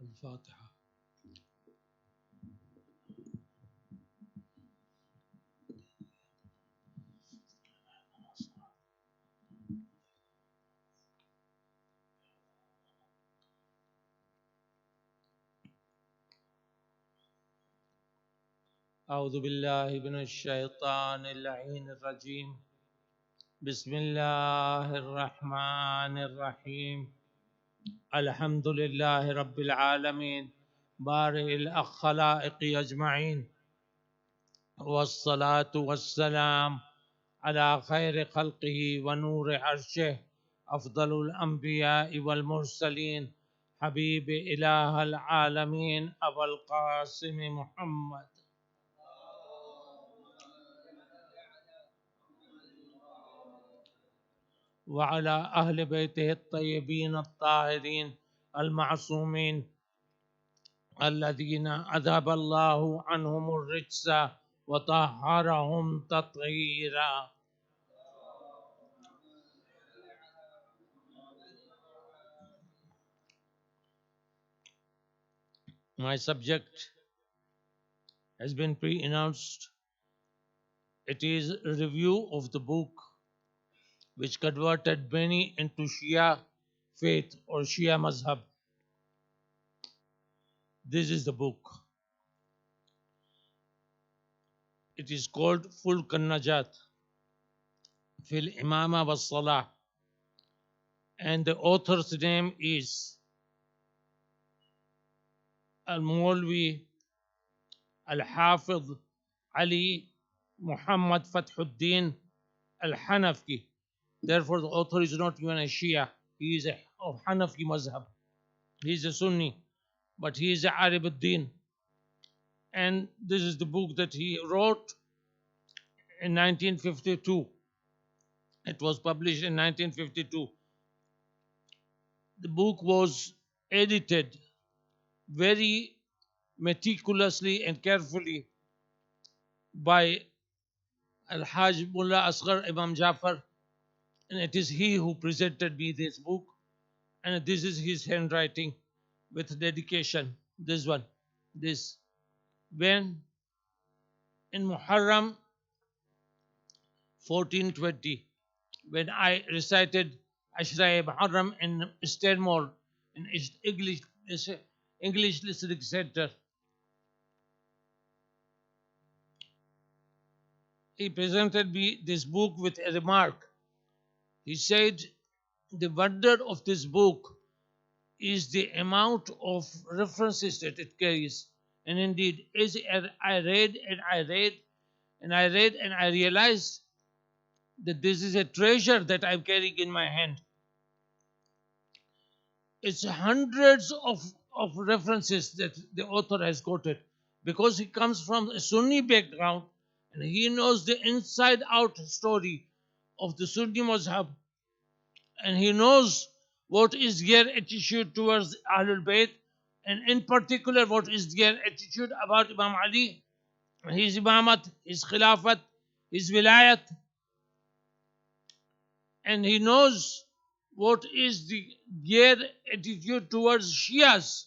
الفاتحة. أعوذ بالله من الشيطان اللعين الرجيم. بسم الله الرحمن الرحيم. الحمد لله رب العالمين بارئ الخلائق أجمعين، والصلاة والسلام على خير خلقه ونور عرشه أفضل الأنبياء والمرسلين حبيب إله العالمين أبا القاسم محمد وعلى أهل بيته الطيبين الطاهرين المعصومين الذين أذهب الله عنهم الرجس وطهرهم تطهيرا. My subject has been pre-announced. It is a review of the book which converted many into Shia faith or Shia Mazhab. This is the book. It is called Fulk al-Najat Fil Imama was Salah, and the author's name is Al-Mawlwi Al-Hafiz Ali Muhammad Fathuddin Al-Hanafi. Therefore, the author is not even a Shia. He is of Hanafi Mazhab. He is a Sunni, but he is a Arab al-Din. And this is the book that he wrote in 1952. It was published in 1952. The book was edited very meticulously and carefully by Al-Haj Mulla Asghar Imam Jafar, and it is he who presented me this book, and this is his handwriting with dedication. This one, this. When in Muharram 1420, when I recited Ashra Muharram in Stanmore, in English Listening Center, he presented me this book with a remark. He said, the wonder of this book is the amount of references that it carries. And indeed, as I read and I read and I read and I realized that this is a treasure that I'm carrying in my hand. It's hundreds of references that the author has quoted, because he comes from a Sunni background and he knows the inside out story of the Sunni Mazhab, and he knows what is their attitude towards Ahlul Bayt, and in particular what is their attitude about Imam Ali, his Imamat, his Khilafat, his Wilayat, and he knows what is their attitude towards Shias.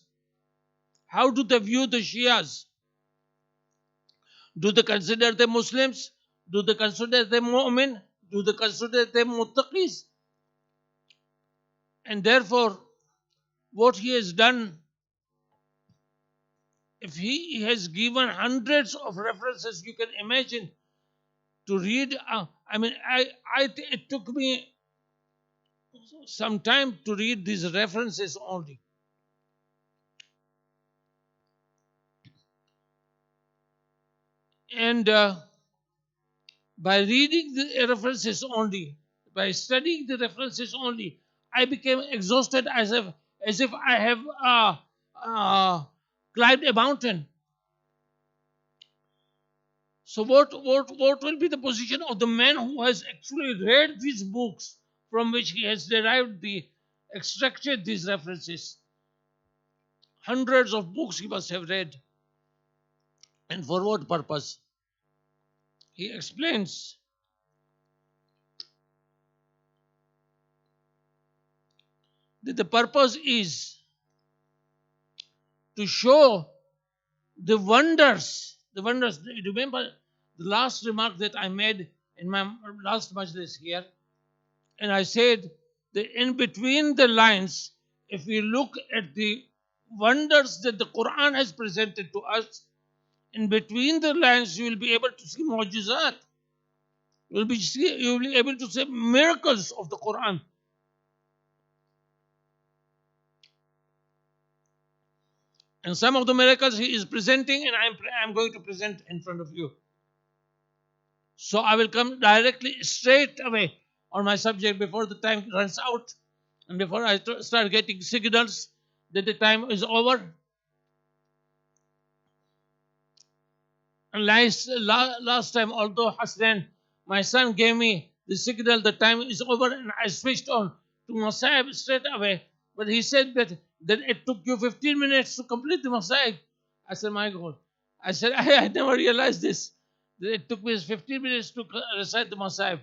How do they view the Shias? Do they consider them Muslims? Do they consider them Mu'min? Do they consider them Muttaqis? And therefore, what he has done, if he has given hundreds of references, you can imagine to read. It took me some time to read these references only. And by reading the references only, by studying the references only, I became exhausted as if I have climbed a mountain. So what will be the position of the man who has actually read these books from which he has extracted these references? Hundreds of books he must have read. And for what purpose? He explains that the purpose is to show the wonders. The wonders. Remember the last remark that I made in my last majlis here, and I said that in between the lines, if we look at the wonders that the Quran has presented to us, in between the lines, you will be able to see mu'jizat. You will be able to see miracles of the Quran. And some of the miracles he is presenting, and I'm going to present in front of you. So I will come directly straight away on my subject before the time runs out and before I start getting signals that the time is over. And last time, although Hassan, my son, gave me the signal the time is over, and I switched on to Masjid straight away. But he said that it took you 15 minutes to complete the Masjid. I said, my God. I said, I never realized this. That it took me 15 minutes to recite the Masjid.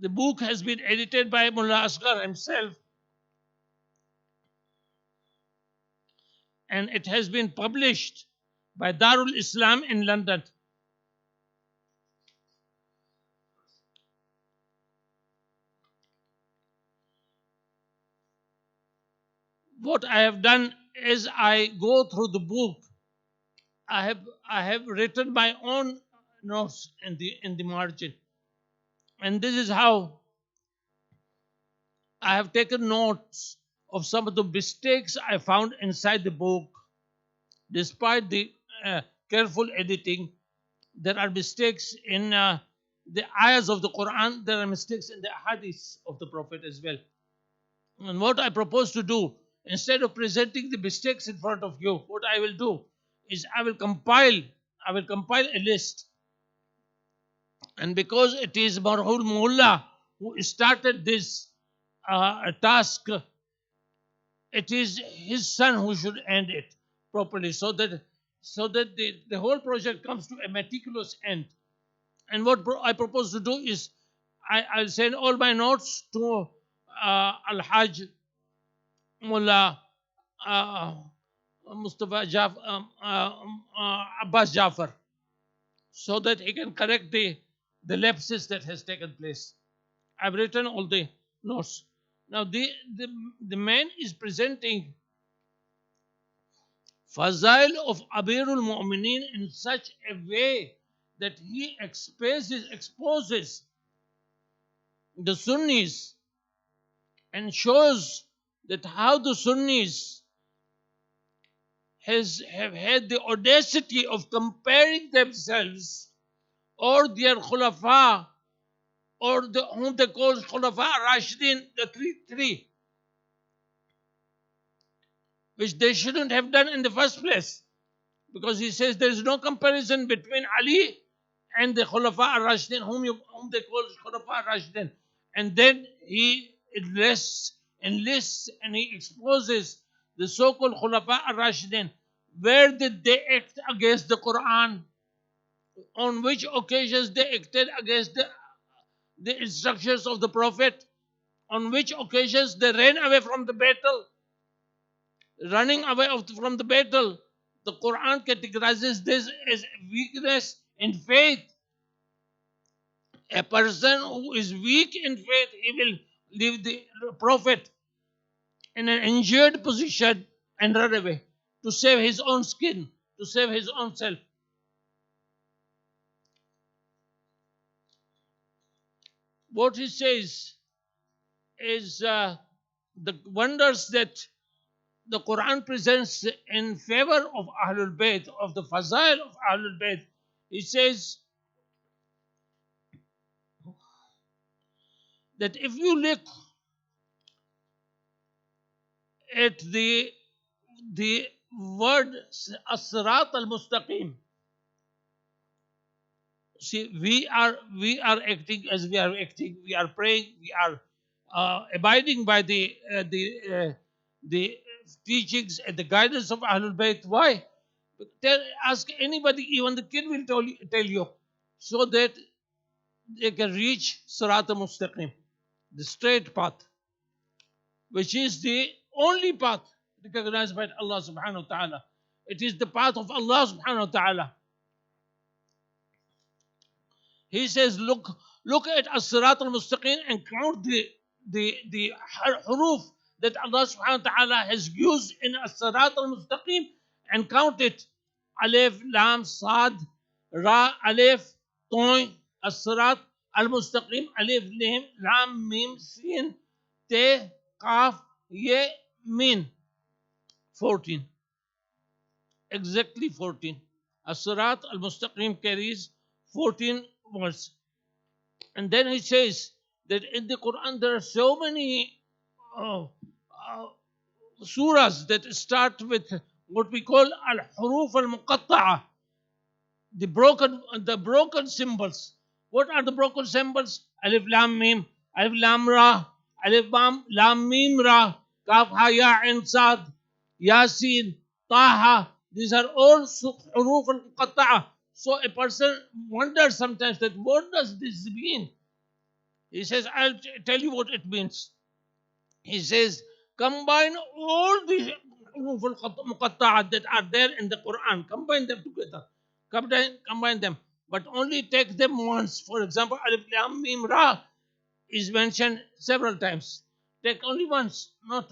The book has been edited by Mullah Asghar himself, and it has been published by Darul Islam in London. What I have done is I go through the book. I have written my own notes in the margin, and this is how I have taken notes of some of the mistakes I found inside the book. Despite the careful editing, there are mistakes in the ayahs of the Quran. There are mistakes in the hadiths of the Prophet as well. And what I propose to do, instead of presenting the mistakes in front of you, what I will do is I will compile a list. And because it is Marhul Mullah who started this task, it is his son who should end it properly, so that the whole project comes to a meticulous end. And what I propose to do is I'll send all my notes to Al-Hajj Mullah Mustafa Abbas Jafar, so that he can correct the lapses that has taken place. I've written all the notes. Now the man is presenting Fazail of Amirul Mu'mineen in such a way that he exposes the Sunnis and shows that how the Sunnis have had the audacity of comparing themselves or their Khulafa, or whom they call Khulafa Rashidin, the three, which they shouldn't have done in the first place, because he says there is no comparison between Ali and the Khulafa Rashidin, whom they call Khulafa Rashidin. And then he enlists and he exposes the so-called Khulafa Rashidin. Where did they act against the Quran? On which occasions they acted against the instructions of the Prophet? On which occasions they ran away from the battle? Running away from the battle, the Quran categorizes this as weakness in faith. A person who is weak in faith, he will leave the Prophet in an injured position and run away to save his own skin, to save his own self. What he says is the wonders that the Quran presents in favor of Ahlul Bayt, of the Fazail of Ahlul Bayt. He says that if you look at the word As-Sirat al-Mustaqim, see, we are acting as we are acting. We are praying. We are abiding by the teachings and the guidance of Ahlul Bayt. Why? Ask anybody, even the kid will tell you, so that they can reach Sirat al-Mustaqim, the straight path. which is the only path recognized by Allah subhanahu wa ta'ala. It is the path of Allah subhanahu wa ta'ala. He says, look at As-Sirat al-Mustaqim and count the huruf that Allah subhanahu wa ta'ala has used in As-Sirat al-Mustaqim, and count it. Alif, Lam, Sad, Ra, Alif, Toin, As-Sirat al-Mustaqim, Alif, Lam, Mim, Sin, Te, Qaf, Ye, Min. 14. Exactly 14. As-Sirat al-Mustaqim carries 14 words. And then he says that in the Quran there are so many uh, surahs that start with what we call al-huruf al-muqatta'a, the broken symbols. What are the broken symbols? Alif lam mim, alif lam ra, alif lam mim ra, kaf ha ya ain sad, yasin, taha. These are all huruf al-muqatta'a. So a person wonders sometimes that what does this mean? He says, I'll tell you what it means. He says, combine all the huruf al-muqatta'at that are there in the Quran, combine them together. Combine them, but only take them once. For example, Alif Lam Mim Ra is mentioned several times. Take only once, not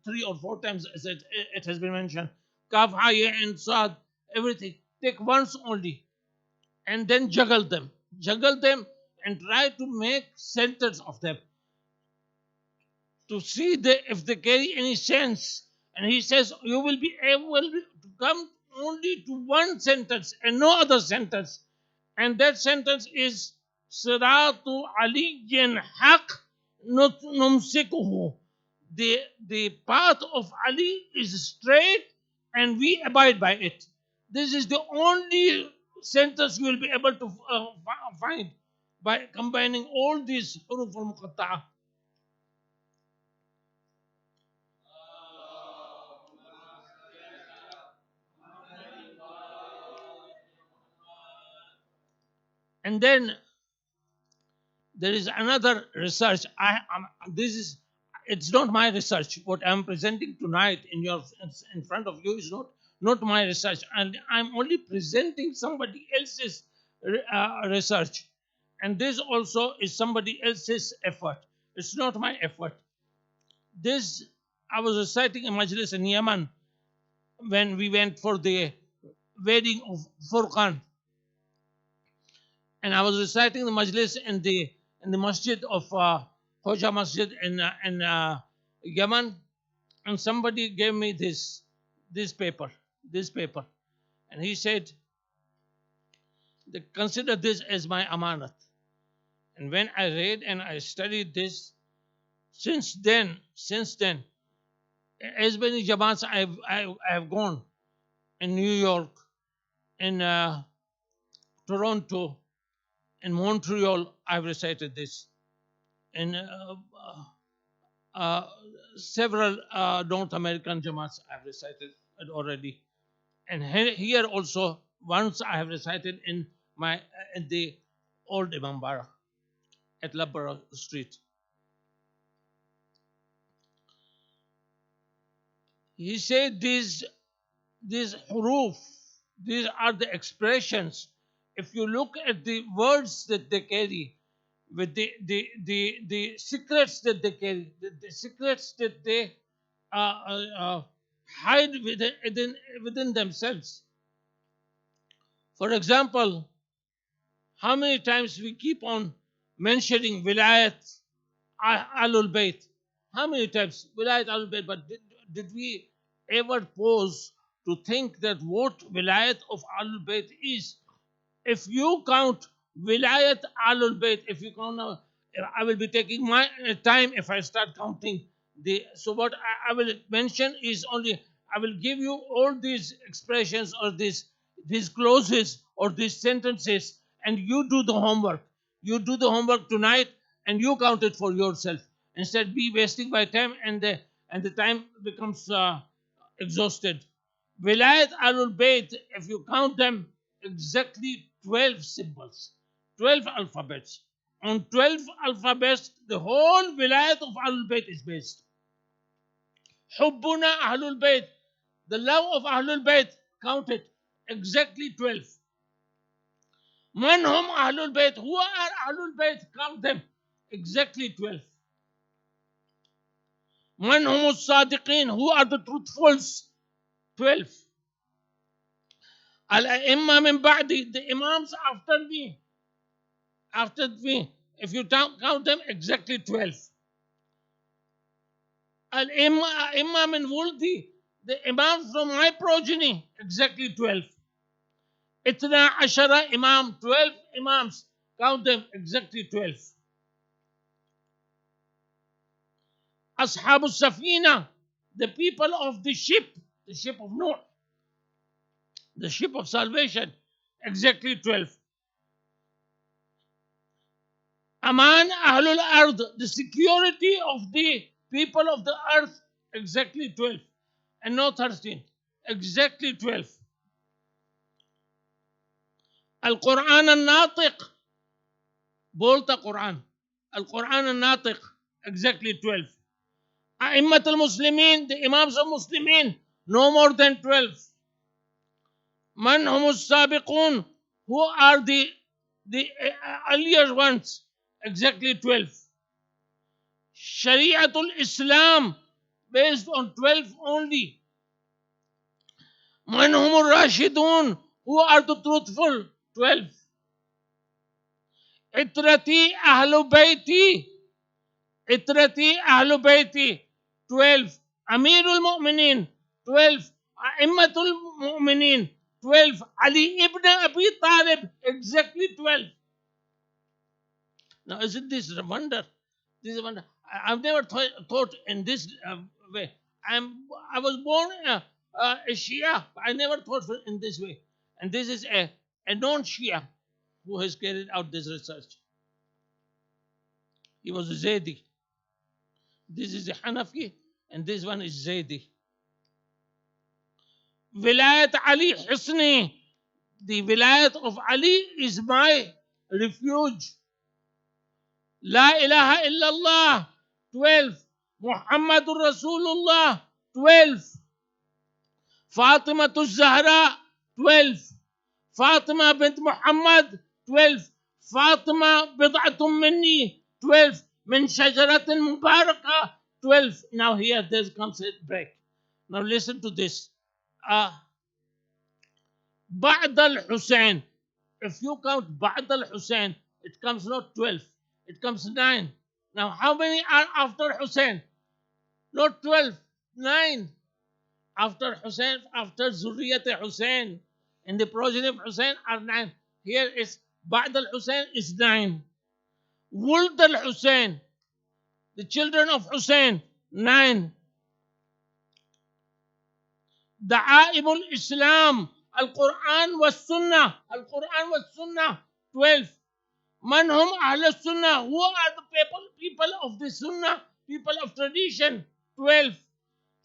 3 or 4 times as it has been mentioned. Kaf, Ha, Ya, and Sad, everything. Take once only, and then juggle them. Juggle them and try to make sentence of them to see if they carry any sense. And he says you will be able to come only to one sentence and no other sentence. And that sentence is Siratu Aliyin Haq Numsikuhu. The path of Ali is straight and we abide by it. This is the only sentence you will be able to find by combining all these huruf al-muqatta'a. And then there is another research. This is it's not my research. What I'm presenting tonight in front of you is not my research, and I'm only presenting somebody else's research. And this also is somebody else's effort. It's not my effort. This I was reciting a majlis in Yemen when we went for the wedding of Furqan, and I was reciting the majlis in the Masjid of Hoja Masjid in Yemen, and somebody gave me this paper, and he said, "Consider this as my amanat." And when I read and I studied this, since then, as many Jamaats I have gone in New York, in Toronto, in Montreal, I've recited this. In several North American Jamaats, I've recited it already. And here also, once I have recited in the old Imam Bara at Labara Street. He said these huruf, these are the expressions. If you look at the words that they carry, with the secrets that they carry, the secrets that they hide within themselves. For example, how many times we keep on mentioning Wilayat Alul Bayt? How many times Wilayat Alul Bayt? But did we ever pause to think that what Wilayat of Alul Bayt is? If you count Wilayat Alul Bayt, if you count now, I will be taking my time if I start counting. So what I will mention is only, I will give you all these expressions or these clauses or these sentences, and you do the homework. You do the homework tonight and you count it for yourself. Instead, be wasting my time and the time becomes exhausted. Wilayat Alul Bayt, if you count them, exactly 12 symbols, 12 alphabets. On 12 alphabets, the whole Wilayat of Alul Bayt is based. Hubbuna Ahlul Bayt, the love of Ahlul Bayt, count it, exactly 12. Man hum Ahlul Bayt, who are Ahlul Bayt, count them, exactly 12. Man hum Sadiqeen, who are the truthfuls, 12. Al-Imam min ba'di, the Imams after me, if you count them, exactly 12. Al-Imam min wuldi, the Imams from my progeny, exactly 12. Itna ashara Imam, 12 Imams, count them, exactly 12. Ashabu Safina, the people of the ship of Noah, the ship of salvation, exactly 12. Aman Ahlul Ard, the security of the people of the earth, exactly 12. And no 13, exactly 12. Al-Quran al-Natiq, bolta Quran. Al-Quran al-Natiq, exactly 12. A'immat al-Muslimin, the Imams of Muslimin, no more than 12. Man hum as-Sabiqun, who are the earlier ones, exactly 12. Shari'atul Islam, based on 12 only. Man hum ar-Rashidun, who are the truthful, 12. Itrati Ahlu Bayti, Itrati Ahlu Bayti, 12. Amirul Mu'minin, 12. A'immatul Mu'minin, 12. Ali ibn Abi Talib, exactly 12. Now, isn't this a wonder? This is a wonder. I've never thought in this way. I was born a Shia, but I never thought in this way. And this is a non-Shia who has carried out this research. He was a Zaydi. This is a Hanafi, and this one is Zaydi. Vilayat Ali Hisni. The Vilayat of Ali is my refuge. La ilaha illallah, 12. Muhammadur Rasulullah, 12. Fatima Zahra, 12. Fatima bint Muhammad, 12. Fatima bid'atum minni, 12. Min shajaratin mubarakah, 12. Now here there comes a break. Now listen to this. Ba'd al-Husayn. If you count Ba'd al-Husayn, it comes not 12. It comes 9. Now how many are after Husayn? Not 12, 9. After Husayn, after Zurriyat Husayn, in the progeny of Husayn are 9. Here is Ba'd al-Husayn is 9. Wuld al-Husayn, the children of Husayn, 9. Da'aim al-Islam, Al-Quran was Sunnah, Al-Quran was Sunnah, 12. Man hum Ahl Sunnah, who are the people of the Sunnah, people of tradition, 12.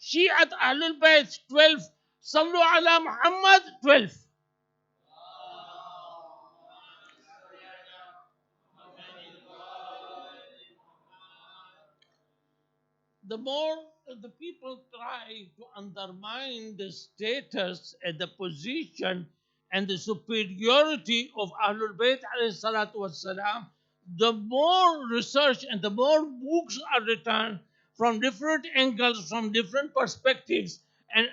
Shi'at Ahlul Bayt, 12. Sallu ala Muhammad, 12. The more the people try to undermine the status and the position and the superiority of Ahlul Bayt alayhi salatu wassalam, the more research and the more books are written from different angles, from different perspectives, and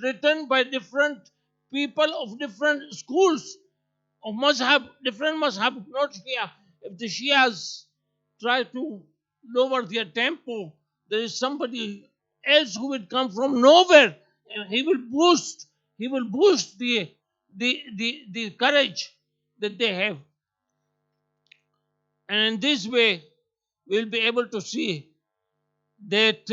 written by different people of different schools of mazhab, different mazhab, not Shia. If the Shias try to lower their tempo, there is somebody else who will come from nowhere and he will boost the courage that they have. And in this way, we'll be able to see that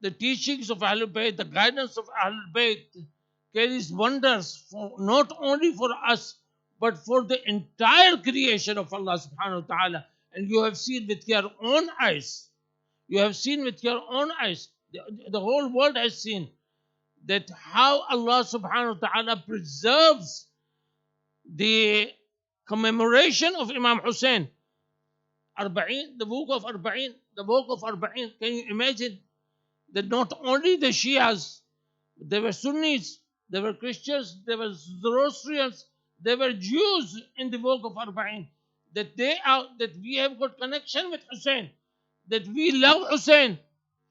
the teachings of Ahlul Bayt, the guidance of Ahlul Bayt carries wonders for, not only for us, but for the entire creation of Allah subhanahu wa ta'ala. And you have seen with your own eyes. You have seen with your own eyes. The whole world has seen that how Allah subhanahu wa ta'ala preserves the commemoration of Imam Husayn. The book of Arba'in, the work of Arba'in. Can you imagine that not only the Shias, there were Sunnis, there were Christians, there were Zoroastrians, there were Jews in the work of Arba'in. That we have got connection with Husayn, that we love Husayn.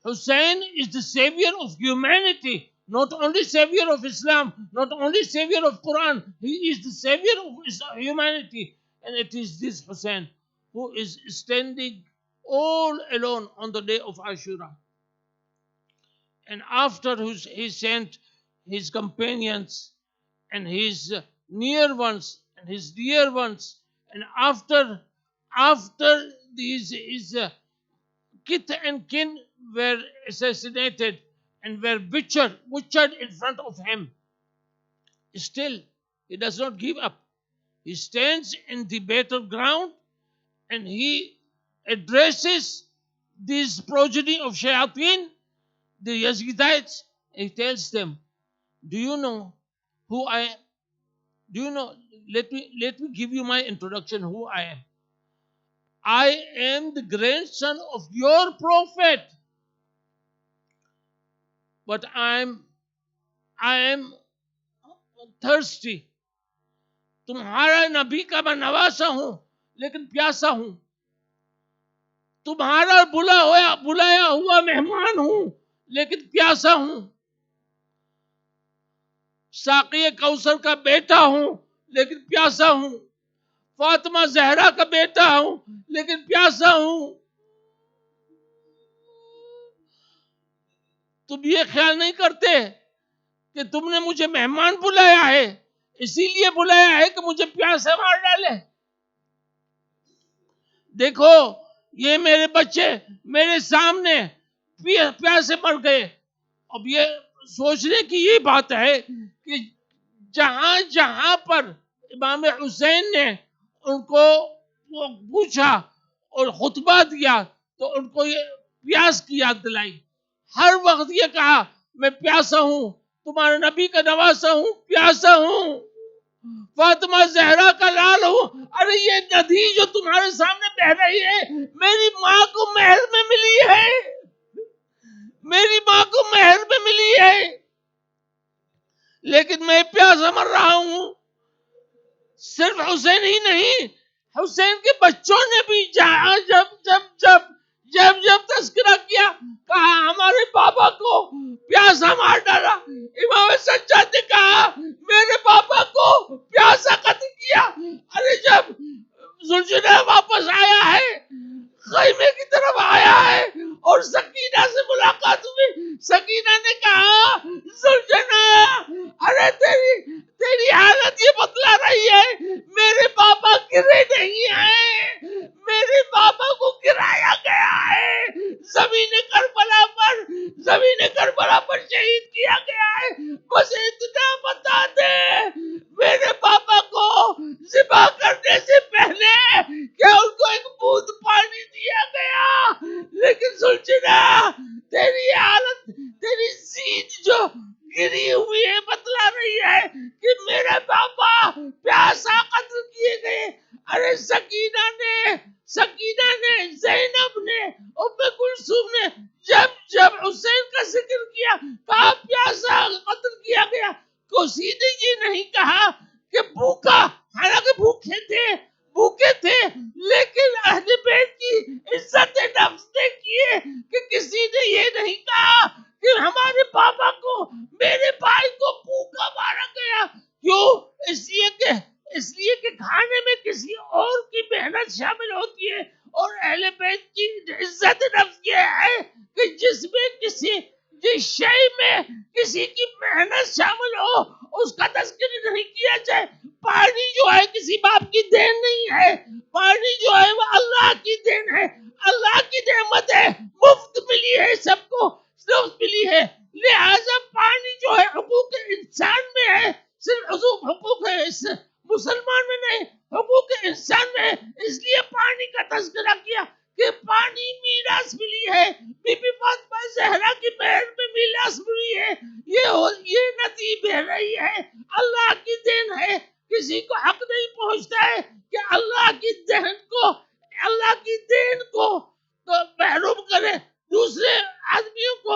Husayn is the savior of humanity, not only savior of Islam, not only savior of Quran. He is the savior of humanity, and it is this Husayn who is standing all alone on the day of Ashura. And after he sent his companions and his near ones and his dear ones, and after these his kith and kin were assassinated and were butchered in front of him, still he does not give up. He stands in the battleground and he addresses this progeny of shayateen, the Yazgidites. He tells them, do you know who I am? Do you know? Let me give you my introduction, who I am. I am the grandson of your prophet, but I am thirsty. तुम्हारा नबी का मैं नवासा हूं, लेकिन प्यासा हूं. तुम्हारा बुलाया हुआ मेहमान हूं, लेकिन प्यासा हूं. साक़ी कौसर का बेटा हूं, लेकिन प्यासा हूं. फातिमा जहरा का बेटा हूं, लेकिन प्यासा हूं. तुम ये ख्याल नहीं करते कि तुमने मुझे मेहमान बुलाया है, इसीलिए बुलाया है कि मुझे प्यासे मार डाले. देखो, ये मेरे बच्चे मेरे सामने प्यासे मर गए. अब ये सोचने की ये बात है कि जहां जहां पर इमाम हुसैन ने उनको वो पूछा और खुतबा दिया, तो उनको ये प्यास की याद दिलाई. हर वक्त ये कहा, मैं प्यासा हूं, तुम्हारे नबी का नवासा हूं, प्यासा हूं. फातिमा जहरा का लाल हूं. अरे ये नदी जो तुम्हारे सामने बह रही है, मेरी माँ को महल में मिली है, मेरी माँ को महल में मिली है, लेकिन मैं प्यासा मर रहा हूं. सिर्फ हुसैन ही नहीं, हुसैन के बच्चों ने भी जब तस्करा किया, कहा हमारे पापा को प्यासा मार डाला. इमाम सज्जाद ने कहा मेरे पापा को प्यासा कत्ल किया. अरे जब जुल्जुलैह वापस आया है, खैमे की तरफ आया है और सकीना से मुलाकात हुई, सकीना ने कहा जुल्जुलैह, अरे तेरी हालत ये बतला रही है, मेरे पापा गिरे नहीं हैं, मेरे पापा को गिराया गया है, जमीन करबला पर शहीद किया गया है. बस इतना बता दे मेरे पापा को ज़िबा करने से पहले क्या उनको एक बूंद पानी दिया गया. लेकिन सुलझना, तेरी हालत, तेरी सीध जो गिरी हुई है बतला रही है कि मेरे पापा प्यासा कत्ल किए गए. अरे सकीना ने, ज़ैनब ने, उम्मे कुलसूम ने जब हुसैन का जिक्र किया, कहा प्यासा कत्ल किया गया. किसी ने ये नहीं कहा कि भूखा, हालांकि भूखे थे, लेकिन अहले बैत की इज्जत नफ्स ने किए कि किसी ने ये नहीं कहा कि हमारे पापा को, मेरे भाई को भूखा मारा गया. क्यों? इसलिए कि खाने में किसी और की मेहनत शामिल होती है, और अहले बैत की इज्जत नफ्स ये है कि जिस शय में किसी की मेहनत शामिल हो, उसका तज़किरा नहीं किया जाए. पानी जो है किसी बाप की देन नहीं है, पानी जो है वो अल्लाह की देन है, अल्लाह की नेमत है, मुफ्त मिली है, सबको मुफ्त मिली है. लिहाजा पानी जो है हुकूक इंसान में है, सिर्फ हुकूक है इस मुसलमान में नहीं, हुकूक इंसान में है. इसलिए पानी का तज़किरा किया कि पानी मीरास मिली है, बीबी फातिमा ज़हरा की महल में मीरास मिली है. ये नदी बह रही है, अल्लाह की देन है. किसी को हक नहीं पहुंचता है कि अल्लाह की देन को تو محروم کرے دوسرے آدمیوں کو،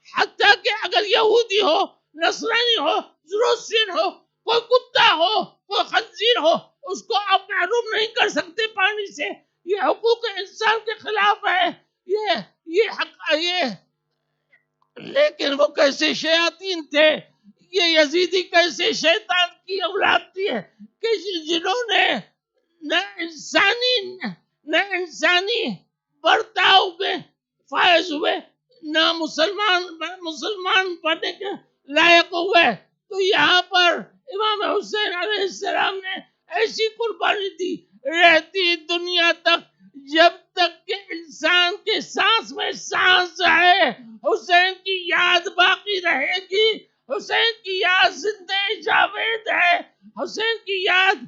حتیٰ کہ اگر یہودی ہو، نصرانی ہو، زروسین ہو، کوئی کتا ہو، کوئی خنزیر ہو، اس کو آپ محروم نہیں کر سکتے پانی سے. یہ حقوق انسان کے خلاف ہے. یہ حق یہ. لیکن وہ کیسے شیاطین تھے، یہ یزیدی کیسے شیطان کی اولاد تھی کہ جنہوں نے نہ انسانی برتاؤ میں فائز ہوئے، نہ مسلمان بننے کے لائق ہوئے. تو یہاں پر امام حسین علیہ السلام نے ایسی قربانی دی، رہتی دنیا تک جب تک کہ انسان کے سانس میں سانس ہے حسین کی یاد باقی رہے گی. حسین کی یاد زندہ جاوید ہے. حسین کی یاد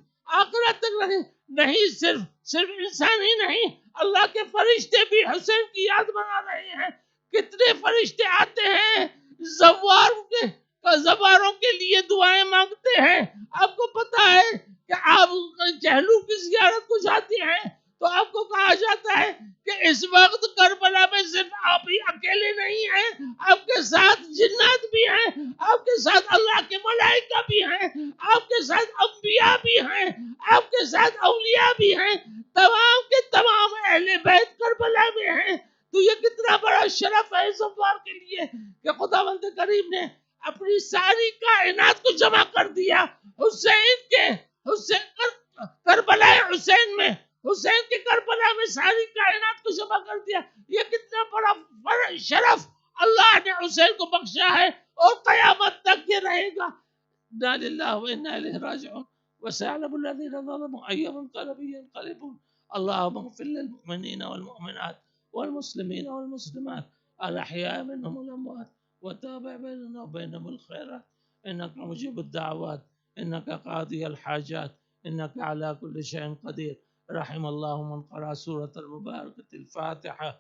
آخرت تک رہے. نہیں صرف انسان ہی نہیں، اللہ کے فرشتے بھی حسین کی یاد بنا رہے ہیں. کتنے فرشتے آتے ہیں زواروں کے لیے دعائیں مانگتے ہیں. آپ کو پتا ہے کہ آپ چہلو کی زیارت کو جاتے ہیں تو آپ کو کہا جاتا ہے کہ اس وقت کربلا میں صرف آپ ہی اکیلے نہیں ہیں، آپ کے ساتھ جنات بھی ہیں، آپ کے ساتھ اللہ کے ملائکہ بھی ہیں، آپ کے ساتھ انبیاء بھی ہیں، آپ کے ساتھ اولیاء بھی ہیں، تمام کے تمام اہل بیت کربلا میں ہیں. تو یہ کتنا بڑا شرف ہے زوار کے لیے کہ خداوند کریم نے اپنی ساری کائنات کو جمع کر دیا کربلا حسین میں. حسین کے کربلا میں ساری کائنات کو جمع کر دیا. یہ کتنا بڑا شرف اللہ نے حسین کو بخشا ہے اور قیامت تک یہ رہے گا. انا للہ و انا الیہ راجعون. وسيعلم الذين ظلموا أي منقلب ينقلبون. اللهم اغفر للمؤمنين والمؤمنات والمسلمين والمسلمات الأحياء منهم والأموات وتابع بيننا وبينهم الخيرات إنك مجيب الدعوات إنك قاضي الحاجات إنك على كل شيء قدير. رحم الله من قرأ سورة المباركة الفاتحة.